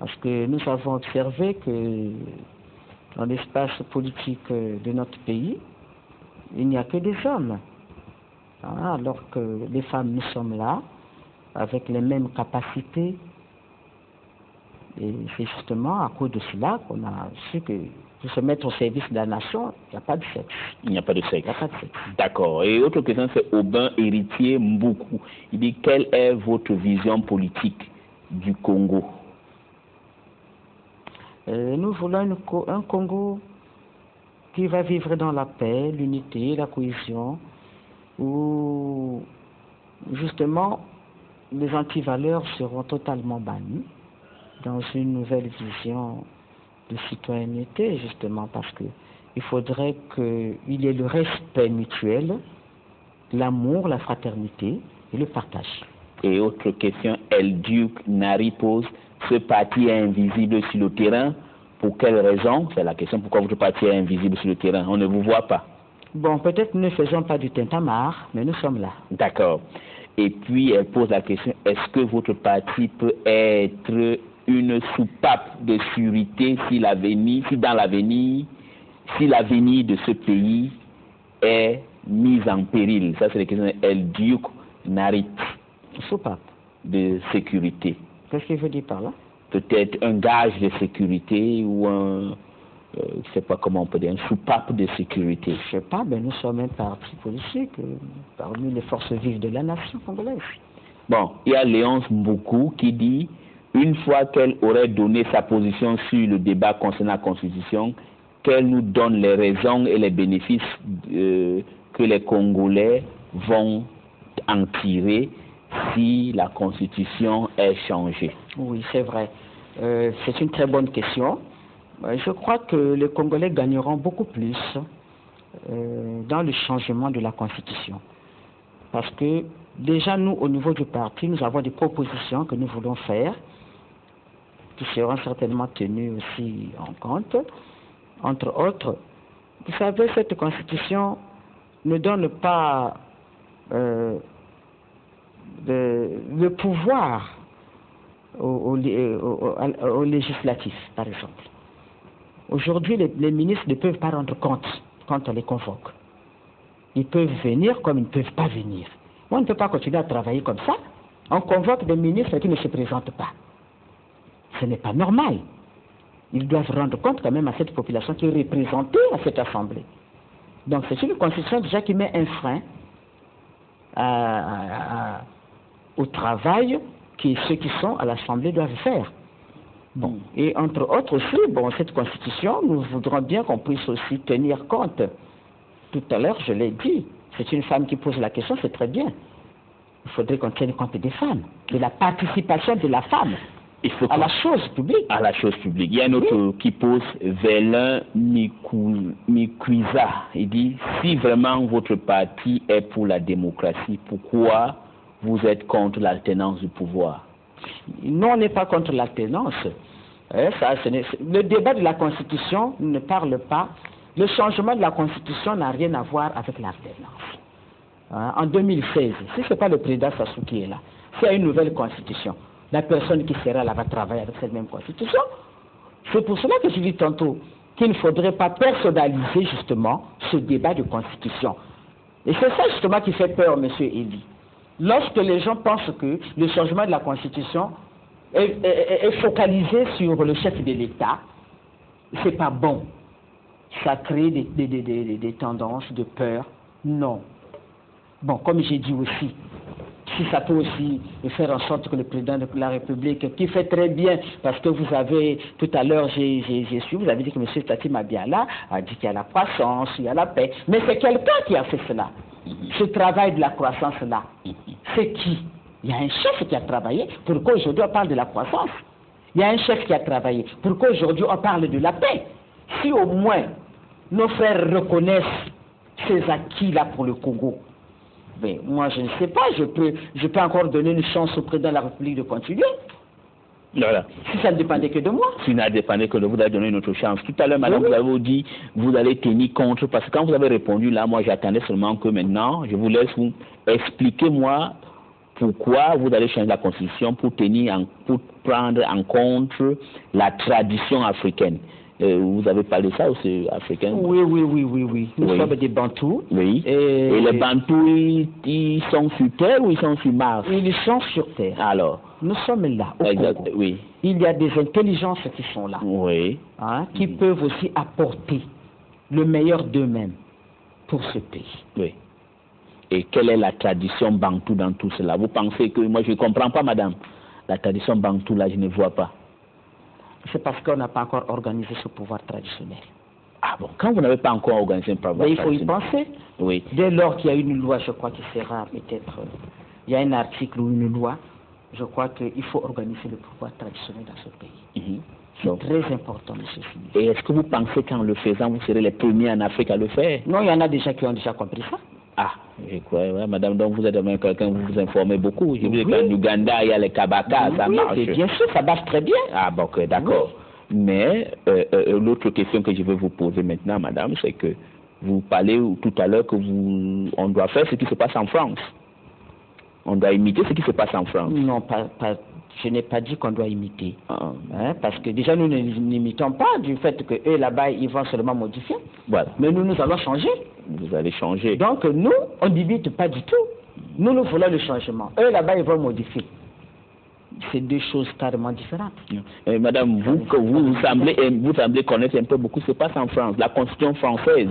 Parce que nous avons observé que dans l'espace politique de notre pays, il n'y a que des hommes. Alors que les femmes, nous sommes là, avec les mêmes capacités. Et c'est justement à cause de cela qu'on a su que pour se mettre au service de la nation, il n'y a pas de sexe. Il n'y a pas de sexe. Il n'y a pas de sexe. D'accord. Et autre question, c'est Aubin Héritier Mboukou. Il dit, quelle est votre vision politique du Congo? Nous voulons un Congo qui va vivre dans la paix, l'unité, la cohésion, où justement les antivaleurs seront totalement bannies dans une nouvelle vision de citoyenneté, justement parce que il faudrait qu'il y ait le respect mutuel, l'amour, la fraternité et le partage. Et autre question, El Duc Nari pose, ce parti est invisible sur le terrain, pour quelle raison? C'est la question, pourquoi votre parti est invisible sur le terrain? On ne vous voit pas. Bon, peut-être nous ne faisons pas du tintamarre, mais nous sommes là. D'accord. Et puis elle pose la question, est-ce que votre parti peut être une soupape de sécurité si l'avenir de ce pays est mis en péril? Ça, c'est la question El Duc Narit. Soupape de sécurité. Qu'est-ce qu'il veut dire par là? Peut-être un gage de sécurité ou un, je ne sais pas comment on peut dire, un soupape de sécurité. Je ne sais pas, mais nous sommes un parti politique parmi les forces vives de la nation congolaise. Bon, il y a Léonce Mboukou qui dit, une fois qu'elle aurait donné sa position sur le débat concernant la Constitution, qu'elle nous donne les raisons et les bénéfices que les Congolais vont en tirer si la Constitution est changée. Oui, c'est vrai. C'est une très bonne question. Je crois que les Congolais gagneront beaucoup plus dans le changement de la Constitution. Parce que déjà, nous, au niveau du parti, nous avons des propositions que nous voulons faire, qui seront certainement tenues aussi en compte. Entre autres, vous savez, cette Constitution ne donne pas le pouvoir au législatif, par exemple. Aujourd'hui, les ministres ne peuvent pas rendre compte quand on les convoque. Ils peuvent venir comme ils ne peuvent pas venir. On ne peut pas continuer à travailler comme ça. On convoque des ministres qui ne se présentent pas. Ce n'est pas normal. Ils doivent rendre compte quand même à cette population qui est représentée à cette assemblée. Donc c'est une constitution déjà qui met un frein au travail que ceux qui sont à l'assemblée doivent faire. Bon. Et entre autres aussi, bon, cette constitution, nous voudrons bien qu'on puisse aussi tenir compte. Tout à l'heure, je l'ai dit, c'est une femme qui pose la question, c'est très bien. Il faudrait qu'on tienne compte des femmes, de la participation de la femme à la chose publique. À la chose publique. Il y a un autre qui pose, Vélin Mikuiza. Il dit, si vraiment votre parti est pour la démocratie, pourquoi vous êtes contre l'alternance du pouvoir? Non, on n'est pas contre l'alternance. Le débat de la Constitution ne parle pas. Le changement de la Constitution n'a rien à voir avec l'alternance. En 2016, si ce n'est pas le président Sassou qui est là, s'il y a une nouvelle Constitution, la personne qui sera là va travailler avec cette même Constitution. C'est pour cela que je dis tantôt qu'il ne faudrait pas personnaliser justement ce débat de Constitution. Et c'est ça justement qui fait peur, M. Elie. Lorsque les gens pensent que le changement de la Constitution est focalisé sur le chef de l'État, c'est pas bon. Ça crée des tendances de peur. Non. Bon, comme j'ai dit aussi, si ça peut aussi faire en sorte que le président de la République, qui fait très bien, parce que vous avez, tout à l'heure, j'ai su, vous avez dit que M. Tati Mabiala a dit qu'il y a la croissance, il y a la paix. Mais c'est quelqu'un qui a fait cela. Ce travail de la croissance-là, c'est qui? Il y a un chef qui a travaillé pour qu'aujourd'hui on parle de la croissance. Il y a un chef qui a travaillé pour qu'aujourd'hui on parle de la paix. Si au moins nos frères reconnaissent ces acquis-là pour le Congo, mais moi je ne sais pas, je peux encore donner une chance au président de la République de continuer. Voilà. Si ça ne dépendait que de moi. Si ça ne dépendait que de vous, allez donner une autre chance. Tout à l'heure, madame, vous avez dit, vous allez tenir contre, parce que quand vous avez répondu là, moi j'attendais seulement que maintenant, je vous laisse vous expliquer moi pourquoi vous allez changer la constitution pour prendre en compte la tradition africaine. Vous avez parlé de ça aussi, africain? Oui. Nous sommes des Bantous. Oui. Et les Bantous, ils sont sur Terre ou ils sont sur Mars? Ils sont sur Terre. Alors? Nous sommes là, au Congo. Oui. Il y a des intelligences qui sont là. Oui. Qui peuvent aussi apporter le meilleur d'eux-mêmes pour ce pays. Oui. Et quelle est la tradition bantou dans tout cela? Vous pensez que... Moi, je ne comprends pas, madame. La tradition bantou, là, je ne vois pas. C'est parce qu'on n'a pas encore organisé ce pouvoir traditionnel. Ah bon? Quand vous n'avez pas encore organisé un pouvoir traditionnel... Il faut y penser. Oui. Dès lors qu'il y a une loi, je crois qu'il sera peut-être... il y a un article ou une loi, je crois qu'il faut organiser le pouvoir traditionnel dans ce pays. C'est très important, monsieur Philippe. Et est-ce que vous pensez qu'en le faisant, vous serez les premiers en Afrique à le faire? Non, il y en a déjà qui ont déjà compris ça. Ah, je crois, ouais, madame, donc vous êtes même quelqu'un, vous vous informez beaucoup. Je veux dire qu'en Ouganda, il y a les kabaka, ça marche. Bien sûr, ça marche très bien. Ah, bon, ok, d'accord. Oui. Mais l'autre question que je vais vous poser maintenant, madame, c'est que vous parlez tout à l'heure que on doit faire ce qui se passe en France. On doit imiter ce qui se passe en France. Non, je n'ai pas dit qu'on doit imiter. Parce que déjà, nous n'imitons pas du fait qu'eux, là-bas, ils vont seulement modifier. Voilà. Mais nous allons changer. Vous allez changer. Donc, nous, on n'imite pas du tout. Nous voulons le changement. Eux, là-bas, ils vont modifier. C'est deux choses carrément différentes. Madame, vous semblez connaître un peu beaucoup ce qui se passe en France. La Constitution française,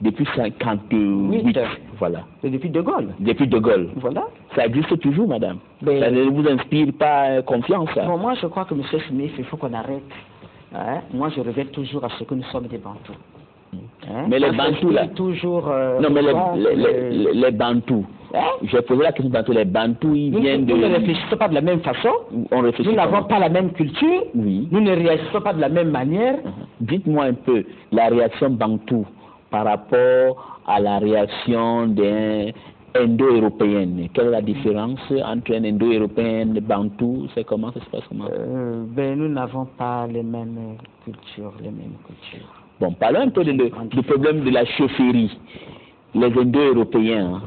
depuis 1958, voilà. C'est depuis De Gaulle. Depuis De Gaulle. Voilà. Ça existe toujours, madame. Ça ne vous inspire pas confiance, ça? Bon, moi, je crois que M. Smith, il faut qu'on arrête. Moi, je reviens toujours à ce que nous sommes des Bantous. Mais les Bantous, là... toujours... non, mais les Bantous... Je vais poser la question tantôt. Les Bantous, ils viennent de... Nous ne réfléchissons pas de la même façon. Nous n'avons pas la même culture. Oui. Nous ne réagissons pas de la même manière. Dites-moi un peu la réaction Bantou par rapport à la réaction d'un indo-européenne. Quelle est la différence entre un indo-européen et Bantou? C'est comment? Ça se passe comment? Nous n'avons pas les mêmes cultures, Bon, parlons un peu du problème de la chefferie. Les indo-européens,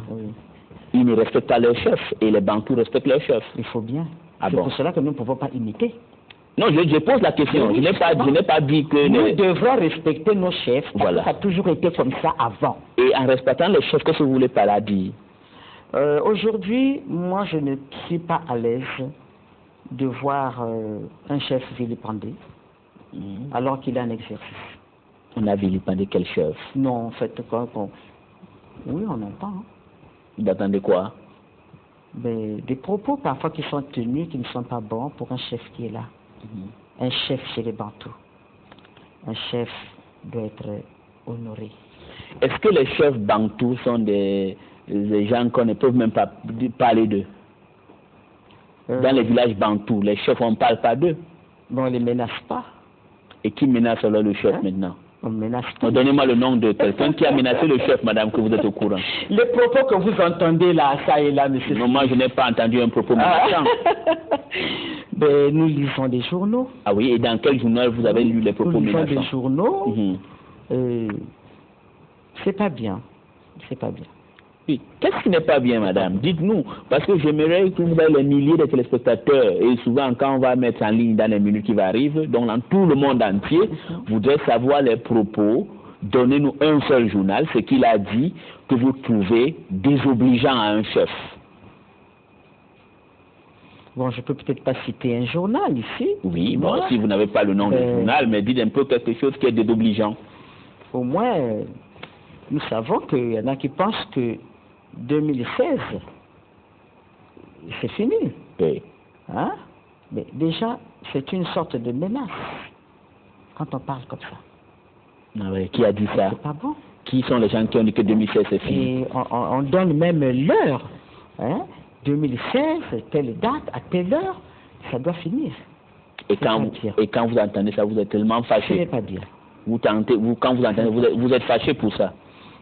ils ne respectent pas leurs chefs et les Bantous respectent leurs chefs. Il faut bien. Ah c'est bon? pour cela que nous ne pouvons pas imiter. Non, je pose la question. Je n'ai pas dit que... Nous devrons respecter nos chefs. Voilà. Ça a toujours été comme ça avant. Et en respectant les chefs, qu'est-ce que vous voulez par là dire? Aujourd'hui, moi, je ne suis pas à l'aise de voir un chef vilipendé alors qu'il est en exercice. On a vilipendé quel chef? Non, en fait, oui, on entend. Vous attendez quoi? Des propos parfois qui sont tenus, qui ne sont pas bons pour un chef qui est là. Un chef chez les Bantous. Un chef doit être honoré. Est-ce que les chefs Bantous sont des gens qu'on ne peut même pas parler d'eux? Dans les villages Bantous, les chefs, on ne parle pas d'eux? Bon, on ne les menace pas. Et qui menace alors le chef maintenant? On menace pas. Donnez-moi le nom de quelqu'un qui a menacé le chef, madame, que vous êtes au courant. Les propos que vous entendez là, ça et là, monsieur. Non, moi je n'ai pas entendu un propos menaçant. Nous lisons des journaux. Ah oui, et dans quel journal vous avez lu les propos menaçants? Nous lisons des journaux. C'est pas bien. C'est pas bien. Oui. Qu'est-ce qui n'est pas bien, madame? Dites-nous, parce que j'aimerais que vous ayez les milliers de téléspectateurs, et souvent quand on va mettre en ligne dans les minutes qui vont arriver, donc dans tout le monde entier, voudrait savoir les propos. Donnez-nous un seul journal, ce qu'il a dit, que vous trouvez désobligeant à un chef. Bon, je peux peut-être pas citer un journal ici. Oui, bon, si vous n'avez pas le nom du journal, mais dites un peu quelque chose qui est désobligeant. Au moins, nous savons qu'il y en a qui pensent que 2016, c'est fini. Oui. Mais déjà, c'est une sorte de menace quand on parle comme ça. Ah oui, qui a dit ça? C'est pas bon. Qui sont les gens qui ont dit que 2016 c'est fini? Et on donne même l'heure. 2016, telle date, à telle heure, ça doit finir. Et quand vous entendez ça, vous êtes tellement fâché. Ce n'est pas bien. Quand vous entendez, vous êtes fâché pour ça?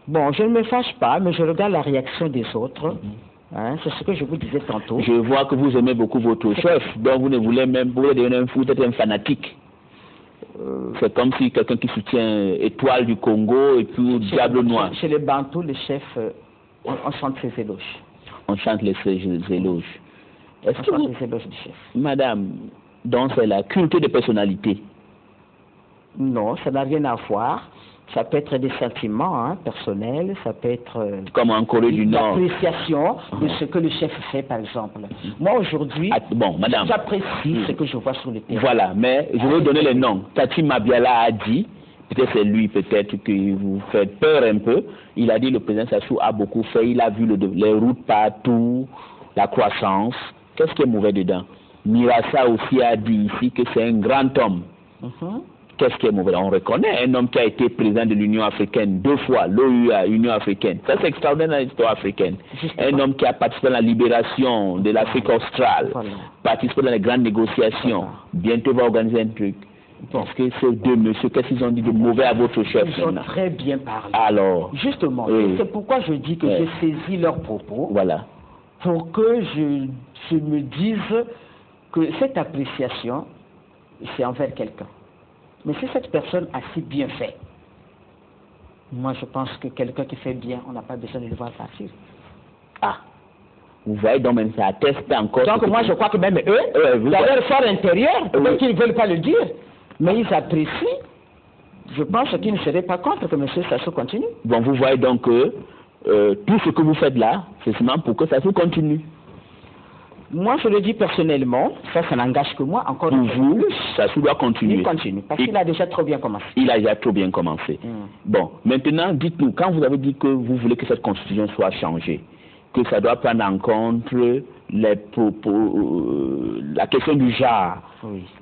Bon, je ne me fâche pas, mais je regarde la réaction des autres. C'est ce que je vous disais tantôt. Je vois que vous aimez beaucoup votre chef, donc vous ne voulez même pas devenir vous êtes un fanatique. C'est comme si quelqu'un qui soutient Étoile du Congo et puis Diable Noir. Chez les Bantous, les chefs, on chante ses éloges. On chante les éloges. Est-ce que vous... les éloges du chef. Madame, donc c'est la culture de personnalité? Non, ça n'a rien à voir. Ça peut être des sentiments personnels, ça peut être comme en Corée du Nord, l'appréciation de ce que le chef fait, par exemple. Moi, aujourd'hui, bon, madame, j'apprécie ce que je vois sur le terrain. Voilà, mais je vais donner les noms. Tati Mabiala a dit, peut-être c'est lui, peut-être que vous faites peur un peu, il a dit le président Sassou a beaucoup fait, il a vu les routes partout, la croissance. Qu'est-ce qui est mauvais dedans? Mirassa aussi a dit ici que c'est un grand homme. Qu'est-ce qui est mauvais? On reconnaît un homme qui a été président de l'Union africaine 2 fois, l'OUA, Union africaine. Ça, c'est extraordinaire dans l'histoire africaine. Un homme qui a participé à la libération de l'Afrique australe, participé dans les grandes négociations. Bientôt, va organiser un truc. Parce que ces deux messieurs, qu'est-ce qu'ils ont dit de mauvais à votre chef? Ils ont très bien parlé. Alors, justement, c'est pourquoi je dis que j'ai saisi leurs propos. Voilà. Pour que je me dise que cette appréciation, c'est envers quelqu'un. Mais si cette personne a si bien fait, moi je pense que quelqu'un qui fait bien, on n'a pas besoin de le voir partir. Ah, vous voyez, donc même ça atteste encore. Donc moi je crois que même eux, dans leur fort intérieur, peut-être qu'ils ne veulent pas le dire, mais ils apprécient. Je pense qu'ils ne seraient pas contre que M. Sassou continue. Bon, vous voyez donc que tout ce que vous faites là, c'est seulement pour que Sassou continue. Moi, je le dis personnellement, ça n'engage que moi, encore pour vous, ça doit continuer. Il continue, parce qu'il a déjà trop bien commencé. Il a déjà trop bien commencé. Bon, maintenant, dites-nous, quand vous avez dit que vous voulez que cette constitution soit changée, que ça doit prendre en compte les propos, la question du genre,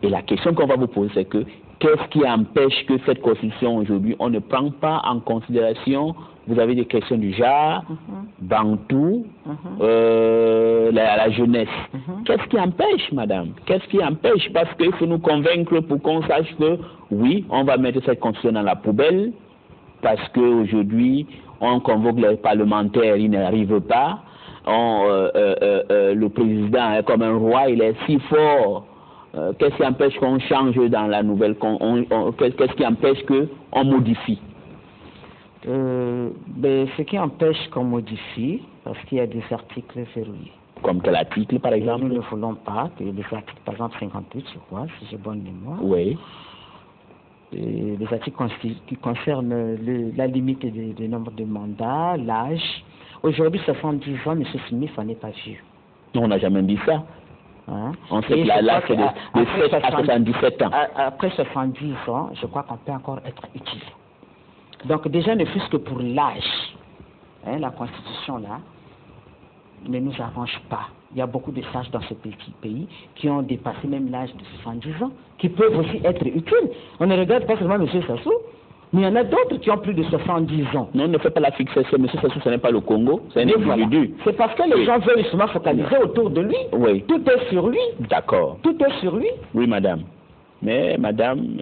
et la question qu'on va vous poser, c'est que qu'est-ce qui empêche que cette constitution aujourd'hui, on ne prend pas en considération, vous avez des questions du genre, Bantou, la jeunesse. Qu'est-ce qui empêche, madame? Qu'est-ce qui empêche? Parce qu'il faut nous convaincre pour qu'on sache que, oui, on va mettre cette constitution dans la poubelle, parce qu'aujourd'hui, on convoque les parlementaires, ils n'arrivent pas. Le président est comme un roi, il est si fort. Qu'est-ce qui empêche qu'on change dans la nouvelle... Qu'est-ce qui empêche qu'on modifie? Ce qui empêche qu'on modifie, parce qu'il y a des articles verrouillés. Comme quel article, par exemple? Nous ne voulons pas que les articles, par exemple 58, je crois, si j'ai bonne mémoire. Oui. Les articles qui concernent la limite du nombre de mandats, l'âge. Aujourd'hui, 70 ans, M. Smith n'en est pas vieux. Non, on n'a jamais dit ça. On sait que l'âge, c'est de 7 à 77 ans. Après 70 ans, je crois qu'on peut encore être utile. Donc déjà, ne fût-ce que pour l'âge, la Constitution là, ne nous arrange pas. Il y a beaucoup de sages dans ce pays qui ont dépassé même l'âge de 70 ans, qui peuvent aussi être utiles. On ne regarde pas seulement M. Sassou, mais il y en a d'autres qui ont plus de 70 ans. Non, on ne fait pas la fixation. M. Sassou, ce n'est pas le Congo, c'est un individu. Voilà. C'est parce que les gens veulent justement focaliser autour de lui. Oui. Tout est sur lui. D'accord. Tout est sur lui. Oui, madame. Mais, madame,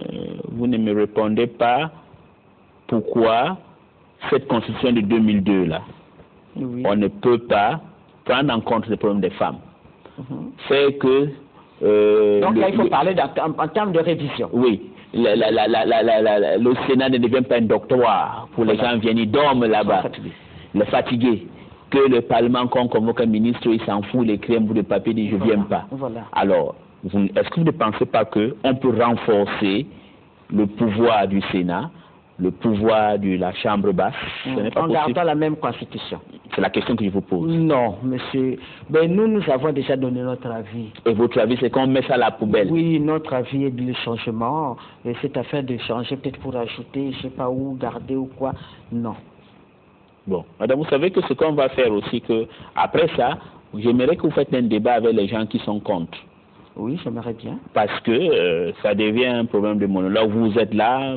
vous ne me répondez pas pourquoi cette constitution de 2002, là, on ne peut pas prendre en compte les problèmes des femmes. C'est que... Donc là, il faut parler en termes de révision. Oui. Le Sénat ne devient pas un doctorat pour les gens viennent, ils dorment là-bas, les fatigués. Que le Parlement, quand on convoque un ministre, il s'en fout, il écrit un bout de papier, il dit je ne viens pas. Alors, est-ce que vous ne pensez pas qu'on peut renforcer le pouvoir du Sénat, le pouvoir de la Chambre basse? En gardant la même constitution. C'est la question que je vous pose. Non, monsieur. Nous avons déjà donné notre avis. Et votre avis, c'est qu'on met ça à la poubelle? Oui, notre avis est du changement. Et cette affaire de changer, peut-être pour ajouter, je ne sais pas où, garder ou quoi. Non. Bon, madame, vous savez que ce qu'on va faire aussi, que après ça, j'aimerais que vous faites un débat avec les gens qui sont contre. Oui, j'aimerais bien. Parce que ça devient un problème de monologue. Vous êtes là,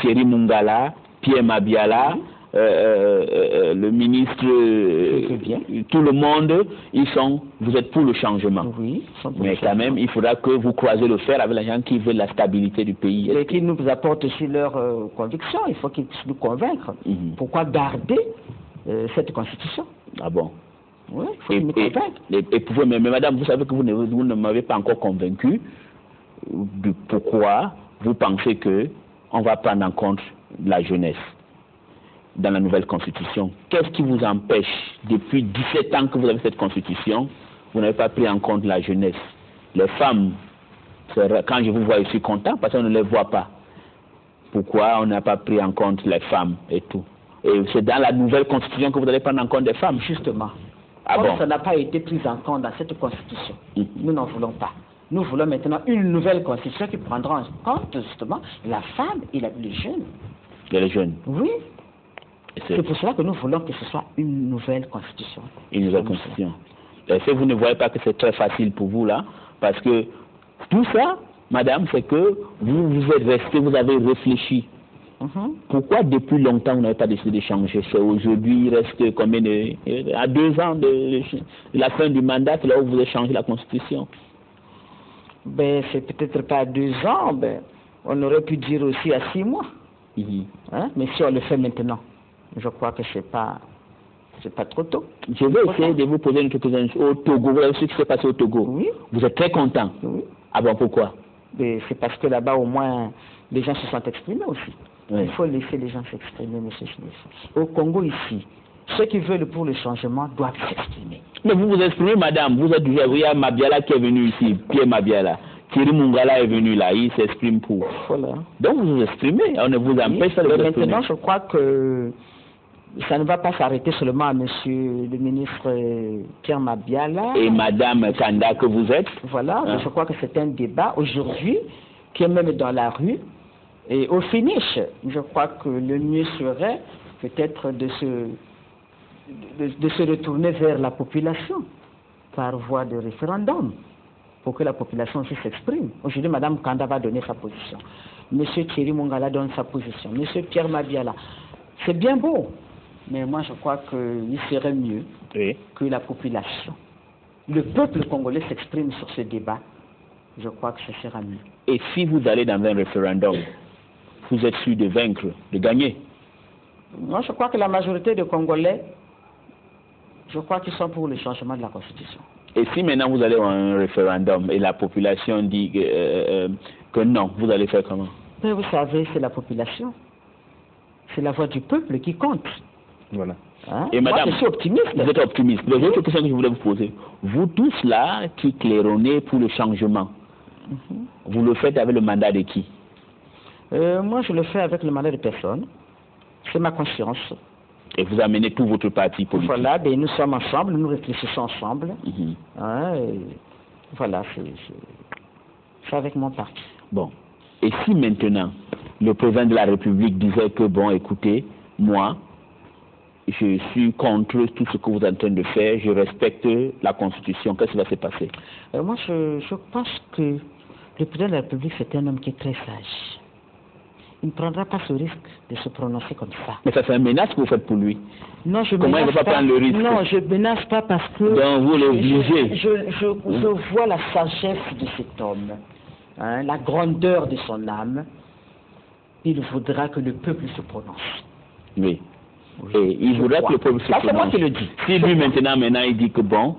Thierry Mungala, Pierre Mabiala, le ministre, tout le monde, vous êtes pour le changement. Oui. Mais quand même, il faudra que vous croisez le fer avec les gens qui veulent la stabilité du pays. Et qui nous apportent aussi leurs convictions. Il faut qu'ils puissent nous convaincre. Pourquoi garder cette constitution? Ah bon? Oui, il faut qu'ils nous convaincre. Mais madame, vous savez que vous ne m'avez pas encore convaincu de pourquoi vous pensez que on va prendre en compte la jeunesse. dans la nouvelle constitution. Qu'est-ce qui vous empêche, depuis 17 ans que vous avez cette constitution, vous n'avez pas pris en compte la jeunesse? Les femmes, quand je vous vois, je suis content parce qu'on ne les voit pas. Pourquoi on n'a pas pris en compte les femmes et tout? Et c'est dans la nouvelle constitution que vous allez prendre en compte des femmes? Justement. Ah bon? Ça n'a pas été pris en compte dans cette constitution. Nous n'en voulons pas. Nous voulons maintenant une nouvelle constitution qui prendra en compte justement la femme et les jeunes. Et les jeunes? Oui. C'est pour cela que nous voulons que ce soit une nouvelle constitution. Une nouvelle constitution. Est-ce que vous ne voyez pas que c'est très facile pour vous là? Parce que tout ça, madame, c'est que vous êtes resté, vous avez réfléchi. Pourquoi depuis longtemps vous n'avez pas décidé de changer? C'est aujourd'hui, il reste combien à 2 ans de la fin du mandat, là où vous avez changé la constitution? Ben, c'est peut-être pas à 2 ans, ben, on aurait pu dire aussi à 6 mois. Hein? Mais si on le fait maintenant, je crois que c'est pas trop tôt. Je vais essayer de vous poser une question au Togo. Vous avez vu ce qui s'est passé au Togo? Oui. Vous êtes très content? Oui. Ah bon, pourquoi? C'est parce que là-bas, au moins, les gens se sont exprimés aussi. Oui. Il faut laisser les gens s'exprimer, monsieur Smith. Au Congo, ici, ceux qui veulent pour le changement doivent s'exprimer. Mais vous vous exprimez, madame. Vous êtes déjà, il y a Mabiala qui est venu ici, Pierre Mabiala. Thierry Mungala est venu là, il s'exprime pour. Voilà. Donc vous vous exprimez, on ne vous empêche pas de vous exprimer. Maintenant, je crois que ça ne va pas s'arrêter seulement à monsieur le ministre Pierre Mabiala. Et madame Kanda que vous êtes. Voilà, je crois que c'est un débat aujourd'hui qui est même dans la rue. Et au finish, je crois que le mieux serait peut-être de se retourner vers la population par voie de référendum pour que la population aussi s'exprime. Aujourd'hui, madame Kanda va donner sa position. Monsieur Thierry Mungala donne sa position. Monsieur Pierre Mabiala. C'est bien beau, mais moi je crois qu'il serait mieux que la population, le peuple congolais s'exprime sur ce débat. Je crois que ce sera mieux. Et si vous allez dans un référendum, vous êtes sûr de vaincre, de gagner? Moi, je crois que la majorité des Congolais, je crois qu'ils sont pour le changement de la Constitution. Et si maintenant vous allez à un référendum et la population dit que non, vous allez faire comment? Mais vous savez, c'est la population. C'est la voix du peuple qui compte. Voilà. Hein? Et madame, moi, je suis optimiste. Vous êtes optimiste. L'autre question que je voulais vous poser, vous tous là qui claironnez pour le changement, vous le faites avec le mandat de qui? Moi, je le fais avec le mandat de personne. C'est ma conscience. Et vous amenez tout votre parti politique? Voilà, ben, nous sommes ensemble, nous réfléchissons ensemble. Hein, voilà, c'est avec mon parti. Bon. Et si maintenant, le président de la République disait que, bon, écoutez, moi, je suis contre tout ce que vous êtes en train de faire, je respecte la Constitution, qu'est-ce qui va se passer? Moi, je pense que le président de la République, c'est un homme qui est très sage. Il ne prendra pas ce risque de se prononcer comme ça. Mais ça, c'est une menace que vous faites pour lui. Non, je Comment il ne va pas prendre le risque? Non, je ne menace pas parce que... Donc vous l'obligez. Je vois la sagesse de cet homme, hein, la grandeur de son âme. Il voudra que le peuple se prononce. Oui. Et il voudra que le peuple se prononce. C'est moi qui le dis. Si lui maintenant il dit que bon,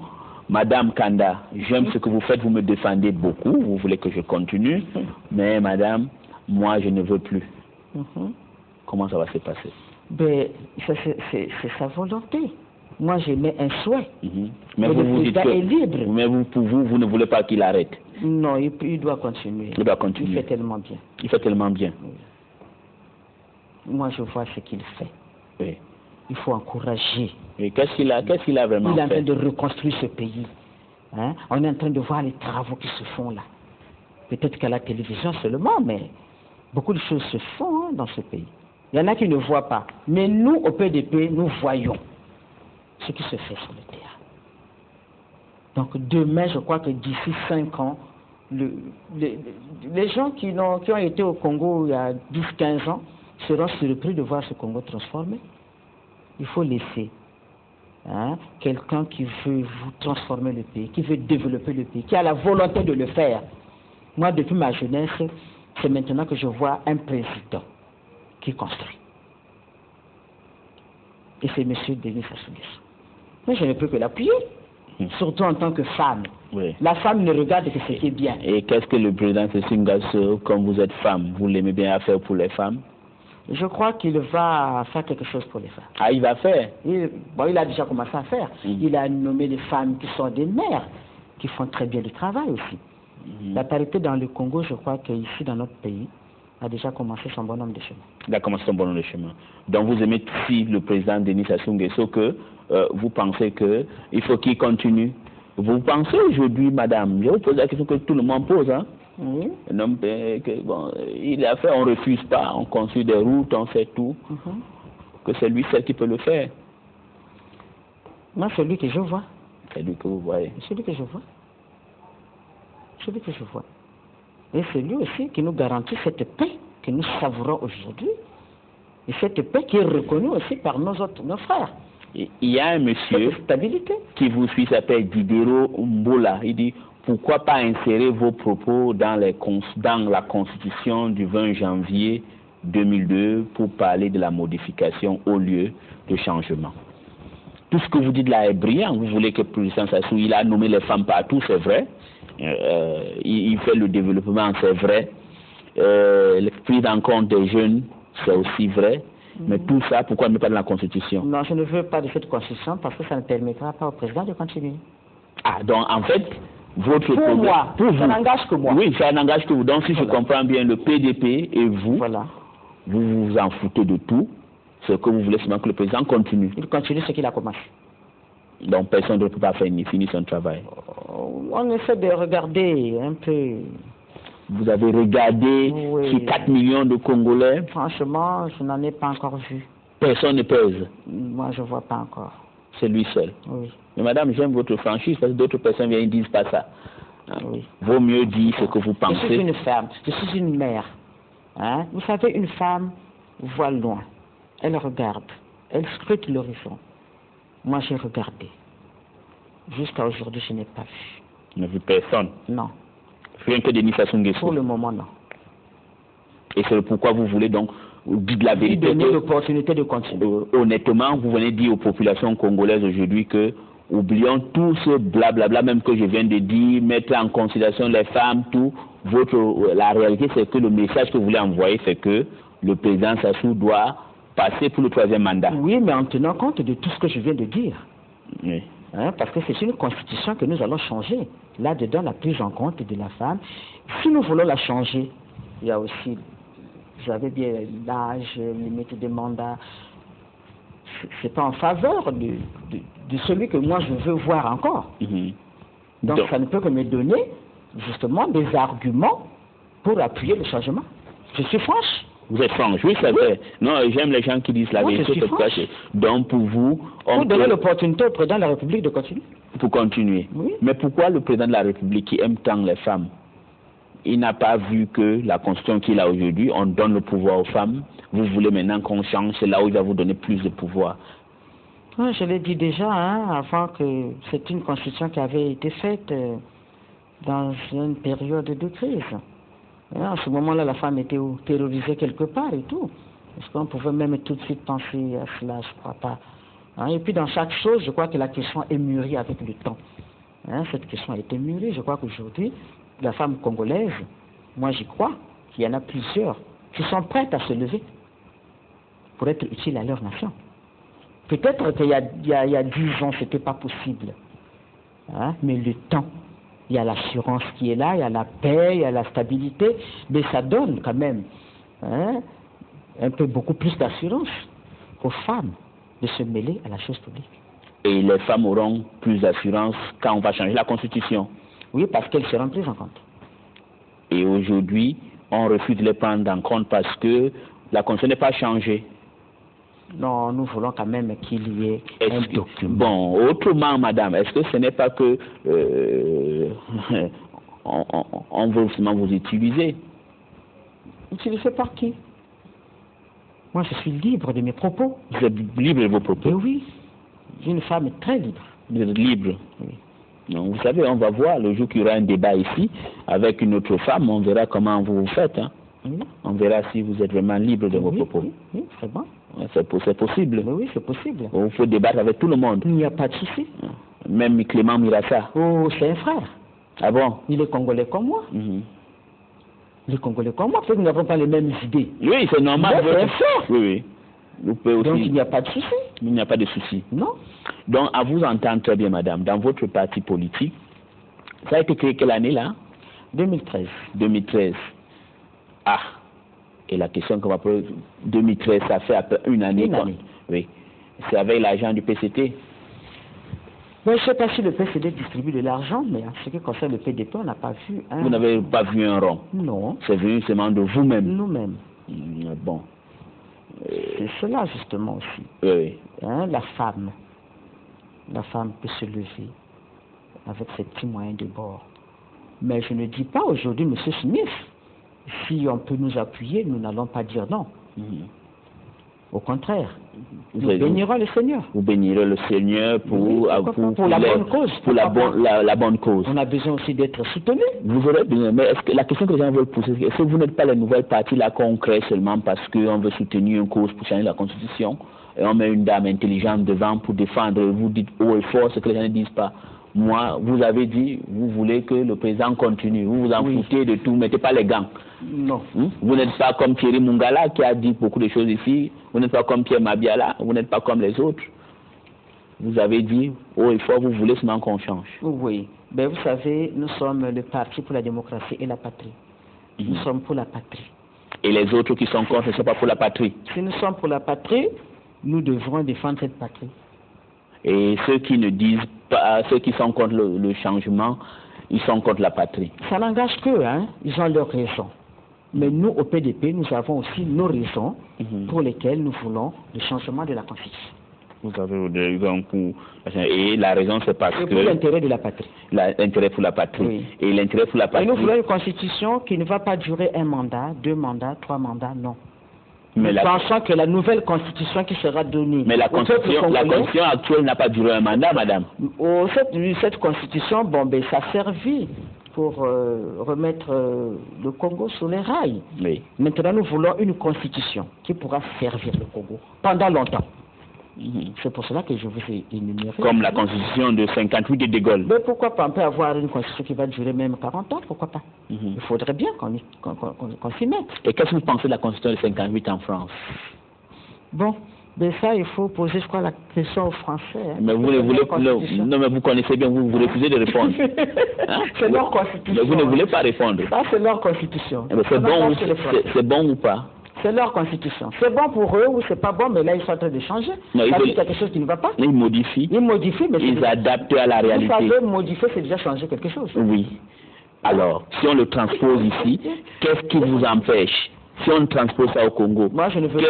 madame Kanda, j'aime ce que vous faites, vous me défendez beaucoup, vous voulez que je continue, mais madame, moi je ne veux plus. Comment ça va se passer? Ben, c'est sa volonté. Moi, j'ai un souhait. Mais vous vous dites que, est libre. Mais vous ne voulez pas qu'il arrête? Non, il doit continuer. Il doit continuer. Il fait tellement bien. Il fait tellement bien. Oui. Moi, je vois ce qu'il fait. Oui. Il faut encourager. Et qu'est-ce qu'il a vraiment fait? Il est en train de reconstruire ce pays. Hein? On est en train de voir les travaux qui se font là. Peut-être qu'à la télévision seulement, mais beaucoup de choses se font hein, dans ce pays. Il y en a qui ne voient pas. Mais nous, au PDP, nous voyons ce qui se fait sur le terrain. Donc demain, je crois que d'ici 5 ans, les gens qui ont été au Congo il y a 10-15 ans seront surpris de voir ce Congo transformé. Il faut laisser quelqu'un qui veut vous transformer le pays, qui veut développer le pays, qui a la volonté de le faire. Moi, depuis ma jeunesse, c'est maintenant que je vois un président qui construit. Et c'est M. Denis Sassou Nguesso. Mais je ne peux que l'appuyer, surtout en tant que femme. Oui. La femme ne regarde que ce qui est bien. Et qu'est-ce que le président Sassou Nguesso, comme vous êtes femme, vous l'aimez bien à faire pour les femmes? Je crois qu'il va faire quelque chose pour les femmes. Ah, il va faire. Il a déjà commencé à faire. Il a nommé des femmes qui sont des mères, qui font très bien le travail aussi. La parité dans le Congo, je crois qu'ici, dans notre pays, a déjà commencé son bonhomme de chemin. Il a commencé son bonhomme de chemin. Donc vous aimez si le président Denis Sassou Nguesso que vous pensez qu'il faut qu'il continue. Vous pensez aujourd'hui, madame, je vous pose la question que tout le monde pose, hein? Oui. Un homme que, bon, il a fait, on ne refuse pas, on construit des routes, on fait tout, que c'est lui seul qui peut le faire. Moi, c'est lui que je vois. C'est lui que vous voyez. C'est lui que je vois. C'est lui que je vois. Et c'est lui aussi qui nous garantit cette paix que nous savourons aujourd'hui. Et cette paix qui est reconnue aussi par nos frères. Il y a un monsieur qui vous suit, s'appelle Diderot Mbola. Il dit, pourquoi pas insérer vos propos dans la Constitution du 20 janvier 2002 pour parler de la modification au lieu de changement. Tout ce que vous dites là est brillant. Vous voulez que le président Sassou, il a nommé les femmes partout, c'est vrai. Il fait le développement, c'est vrai. Le prise en compte des jeunes, c'est aussi vrai. Mais tout ça, pourquoi ne pas dans la Constitution? Non, je ne veux pas de cette Constitution parce que ça ne permettra pas au président de continuer. Ah, donc en fait, votre pour moi, ça n'engage que moi. Oui, ça n'engage que vous. Donc si je comprends bien, le PDP et vous, vous vous en foutez de tout. Ce que vous voulez, c'est que le président continue. Il continue ce qu'il a commencé. Donc personne ne peut pas faire finir son travail. On essaie de regarder un peu. Vous avez regardé sur 4 millions de Congolais? Franchement, je n'en ai pas encore vu. Personne ne pèse? Moi, je ne vois pas encore. C'est lui seul? Oui. Mais madame, j'aime votre franchise parce que d'autres personnes viennent et disent pas ça. Oui. Vaut mieux dire ce que vous pensez. Je suis une femme, je suis une mère. Hein? Vous savez, une femme voit loin. Elle regarde. Elle scrute l'horizon. Moi, j'ai regardé. Jusqu'à aujourd'hui, je n'ai pas vu. Vous n'avez vu personne? Non. Rien que Denis Sassou Nguesso? Pour le moment, non. Et c'est pourquoi vous voulez donc dire la vérité? Donner l'opportunité de continuer. Honnêtement, vous venez dire aux populations congolaises aujourd'hui que oublions tout ce blablabla, même que je viens de dire, mettre en considération les femmes, tout. La réalité, c'est que le message que vous voulez envoyer, c'est que le président Sassou doit passer pour le 3e mandat. Oui, mais en tenant compte de tout ce que je viens de dire. Oui. Hein, parce que c'est une constitution que nous allons changer. Là-dedans, la prise en compte de la femme. Si nous voulons la changer, il y a aussi, j'avais bien l'âge, limite des mandats. C'est pas en faveur de celui que moi je veux voir encore. Donc ça ne peut que me donner justement des arguments pour appuyer le changement. Je suis franche. Vous êtes franche, oui, c'est vrai. Non, j'aime les gens qui disent la vérité. Donc pour vous... Pour donner l'opportunité au président de la République de continuer. Pour continuer. Oui. Mais pourquoi le président de la République qui aime tant les femmes, il n'a pas vu que la constitution qu'il a aujourd'hui, on donne le pouvoir aux femmes. Vous voulez maintenant qu'on change, c'est là où il va vous donner plus de pouvoir. Oui, je l'ai dit déjà, hein, avant que c'est une constitution qui avait été faite dans une période de crise. À ce moment-là, la femme était terrorisée quelque part et tout. Est-ce qu'on pouvait même tout de suite penser à cela? Je ne crois pas. Hein, et puis dans chaque chose, je crois que la question est mûrie avec le temps. Hein, cette question a été mûrie. Je crois qu'aujourd'hui, la femme congolaise, moi j'y crois, qu'il y en a plusieurs qui sont prêtes à se lever pour être utiles à leur nation. Peut-être qu'il y a 10 ans, ce n'était pas possible. Hein, mais le temps, il y a l'assurance qui est là, il y a la paix, il y a la stabilité, mais ça donne quand même un peu beaucoup plus d'assurance aux femmes de se mêler à la chose publique. Et les femmes auront plus d'assurance quand on va changer la Constitution? Oui, parce qu'elles seront prises en compte. Et aujourd'hui, on refuse de les prendre en compte parce que la Constitution n'est pas changée. Non, nous voulons quand même qu'il y ait un document. Bon, autrement, madame, est-ce que ce n'est pas que on veut seulement vous utiliser? Utilisé par qui? Moi, je suis libre de mes propos. Vous êtes libre de vos propos? Oui, je suis une femme très libre. Vous êtes libre? Oui. Donc, vous savez, on va voir le jour qu'il y aura un débat ici avec une autre femme, on verra comment vous vous faites. Hein. Oui. On verra si vous êtes vraiment libre de vos propos. Oui, c'est bon. C'est possible. Mais oui, c'est possible. Il faut débattre avec tout le monde. Il n'y a pas de souci. Même Clément Mirassa. Oh, c'est un frère. Ah bon? Il est congolais comme moi. Les Congolais comme moi, peut-être que nous n'avons pas les mêmes idées. Oui, c'est normal. Mais c'est ça. Oui, oui. Vous pouvez aussi... Donc il n'y a pas de souci. Il n'y a pas de souci. Non. Donc, à vous entendre très bien, madame, dans votre parti politique, ça a été créé quelle année là? 2013. 2013. Ah. Et la question qu'on va poser, 2013, ça fait après une année. Une année. Oui. C'est avec l'argent du PCT. Mais je ne sais pas si le PCD distribue de l'argent, mais en ce qui concerne le PDP, on n'a pas vu un... Vous n'avez pas vu un rond? Non. C'est venu seulement de vous-même? Nous-mêmes. Bon. C'est cela justement aussi. Oui. Hein, la femme peut se lever avec ses petits moyens de bord. Mais je ne dis pas aujourd'hui, M. Smith, si on peut nous appuyer, nous n'allons pas dire non. Au contraire, nous bénirons le Seigneur. Vous bénirez le Seigneur pour la bonne cause. Pour la bonne cause. On a besoin aussi d'être soutenus. Vous aurez besoin, mais est-ce que la question que les gens veulent poser, est-ce que vous n'êtes pas les nouvelles parties là qu'on crée seulement parce qu'on veut soutenir une cause pour changer la Constitution et on met une dame intelligente devant pour défendre, vous dites haut et fort ce que les gens ne disent pas. Moi, vous avez dit, vous voulez que le président continue, vous vous en foutez de tout, mettez pas les gants. Non. Vous n'êtes pas comme Thierry Mungala qui a dit beaucoup de choses ici, vous n'êtes pas comme Pierre Mabiala, vous n'êtes pas comme les autres. Vous avez dit, haut et fort, vous voulez seulement qu'on change. Oui, mais vous savez, nous sommes le parti pour la démocratie et la patrie. Nous sommes pour la patrie. Et les autres qui sont contre ne sont pas pour la patrie. Si nous sommes pour la patrie, nous devrons défendre cette patrie. Et ceux qui ne disent pas, ceux qui sont contre le changement, ils sont contre la patrie. Ça n'engage qu'eux, hein, ils ont leurs raisons. Mais nous, au PDP, nous avons aussi nos raisons pour lesquelles nous voulons le changement de la Constitution. Vous avez des raisons pour... Et la raison, c'est parce que... pour l'intérêt de la patrie. L'intérêt pour la patrie. Oui. Et l'intérêt pour la patrie... Et nous voulons une Constitution qui ne va pas durer 1 mandat, 2 mandats, 3 mandats, non. Mais nous pensons que la nouvelle Constitution qui sera donnée... Mais la Constitution actuelle n'a pas duré 1 mandat, madame. Cette Constitution, bon, ben, ça a servi pour remettre le Congo sur les rails. Oui. Maintenant, nous voulons une Constitution qui pourra servir le Congo pendant longtemps. C'est pour cela que je vous ai énuméré. Comme la Constitution de 58 de De Gaulle. Mais pourquoi pas? On peut avoir une Constitution qui va durer même 40 ans, pourquoi pas? Il faudrait bien qu'on s'y mette. Et qu'est-ce que vous pensez de la Constitution de 58 en France? Bon, mais ça, il faut poser, je crois, la question aux Français. Hein. Mais vous ne voulez pas... Non, mais vous connaissez bien, vous refusez de répondre. Hein? C'est leur Constitution. Mais vous ne voulez pas répondre. Ça, c'est leur Constitution. C'est bon ou pas? C'est leur Constitution. C'est bon pour eux ou c'est pas bon, mais là, ils sont en train de changer. Ça veut dire qu'il y a quelque chose qui ne va pas. Ils modifient. Ils modifient, mais ils adaptent à la réalité. Vous savez, modifier, c'est déjà changer quelque chose. Oui. Alors, si on le transpose ici, qu'est-ce qui vous empêche? Si on transpose ça au Congo, moi, je ne veux pas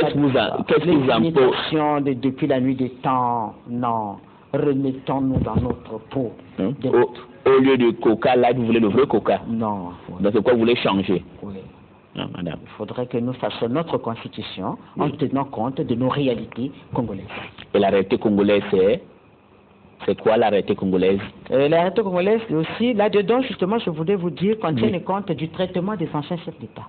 qu'est-ce qui vous empêche? Depuis la nuit des temps, non. Remettons-nous dans notre peau. Au lieu de coca, là, vous voulez le vrai coca? Non. Donc, c'est quoi vous voulez changer? Oui. Non, madame. Il faudrait que nous fassions notre constitution en tenant compte de nos réalités congolaises. Et la réalité congolaise, c'est quoi la réalité congolaise? La réalité congolaise, aussi, là-dedans, justement, je voulais vous dire qu'on tienne compte du traitement des anciens chefs d'État.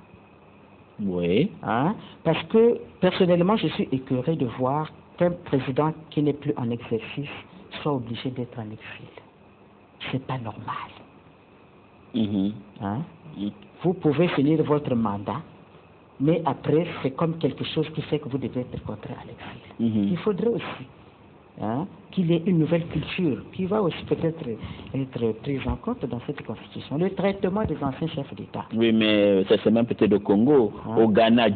Oui. Hein? Parce que, personnellement, je suis écœuré de voir qu'un président qui n'est plus en exercice soit obligé d'être en exil. C'est pas normal. Hein? Vous pouvez finir votre mandat, mais après, c'est comme quelque chose qui fait que vous devez être contraint à l'exil. Il faudrait aussi qu'il y ait une nouvelle culture qui va aussi peut-être être prise en compte dans cette constitution. Le traitement des anciens chefs d'État. Oui, mais c'est même peut-être au Congo. Au Ghana,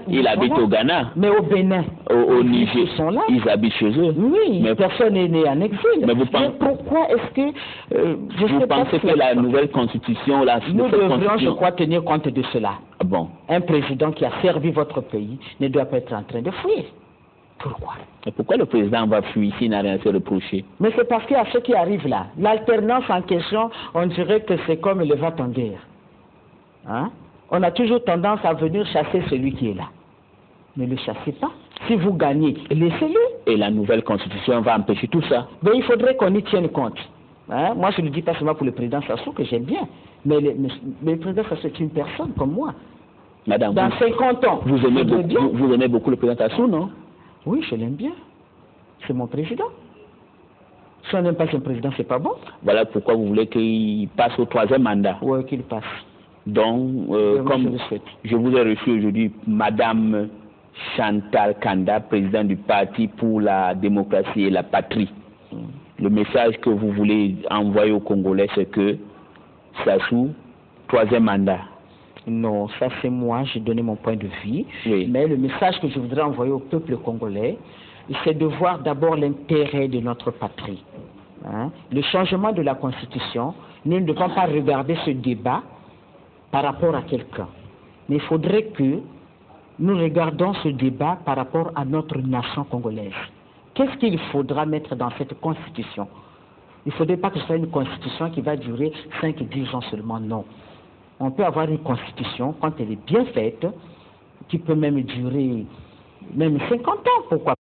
il habite au Ghana. Mais au Bénin, au Niger, ils sont là. Ils habitent chez eux. Oui, mais personne n'est né en exil. Mais pourquoi est-ce que... vous pensez que la nouvelle constitution... Nous devrions, je crois, tenir compte de cela. Ah bon? Un président qui a servi votre pays ne doit pas être en train de fuir. Pourquoi? Et pourquoi le président va fuir s'il n'a rien à se reprocher? Mais c'est parce qu'il y a ceux qui arrivent là. L'alternance en question, on dirait que c'est comme le va-t-en-guerre. Hein? On a toujours tendance à venir chasser celui qui est là. Ne le chassez pas. Si vous gagnez, laissez-le. Et la nouvelle constitution va empêcher tout ça? Mais il faudrait qu'on y tienne compte. Hein? Moi, je ne le dis pas seulement pour le président Sassou, que j'aime bien. Mais le président Sassou est une personne comme moi. Madame, dans 50 ans, vous aimez beaucoup le président Sassou, non? Oui, je l'aime bien. C'est mon président. Si on n'aime pas son président, c'est pas bon. Voilà pourquoi vous voulez qu'il passe au 3e mandat. Oui, qu'il passe. dont, comme je vous ai reçu aujourd'hui, Madame Chantal Kanda, présidente du Parti pour la démocratie et la patrie. Le message que vous voulez envoyer aux Congolais, c'est que Sassou, 3e mandat. Non, ça c'est moi, j'ai donné mon point de vue. Oui. Mais le message que je voudrais envoyer au peuple congolais, c'est de voir d'abord l'intérêt de notre patrie. Le changement de la Constitution, nous ne devons pas regarder ce débat par rapport à quelqu'un. Mais il faudrait que nous regardions ce débat par rapport à notre nation congolaise. Qu'est-ce qu'il faudra mettre dans cette Constitution? Il ne faudrait pas que ce soit une Constitution qui va durer 5-10 ans seulement, non. On peut avoir une Constitution, quand elle est bien faite, qui peut même durer même 50 ans, pourquoi pas.